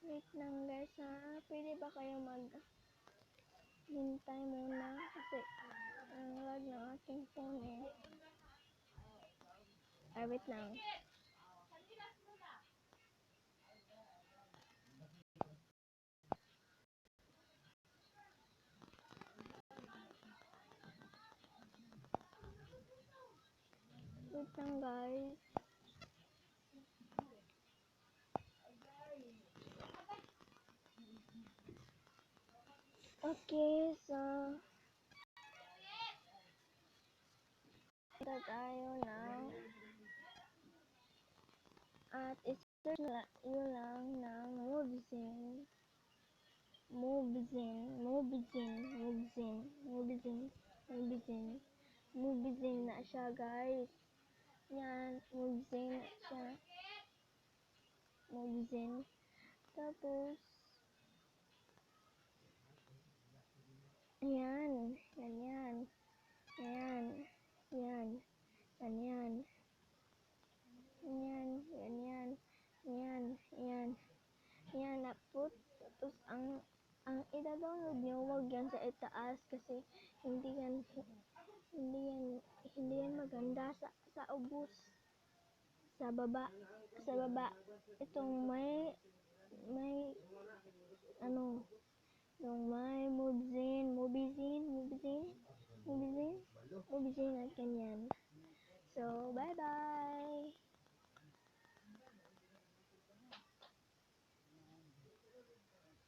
Wait lang guys ha. Pwede ba kayo hintay muna kasi ang lag ng aking phone eh. Ay, wait lang. Wait lang guys. Okay, so ito tayo ng at i-search nyo lang ng Mobzin. Mobzin na siya guys. Yan, Mobzin na siya. Mobzin. Tapos, ayan, ganyan. Ayan, yan, ganyan. Yan, ganyan. Yan, yan. Yan, tapos ang ida-download nyo, wag yan sa itaas kasi hindi yan hindi yan maganda sa ubos. Sa baba, itong may ano, yung may Mobzin at ganyan. So, bye-bye!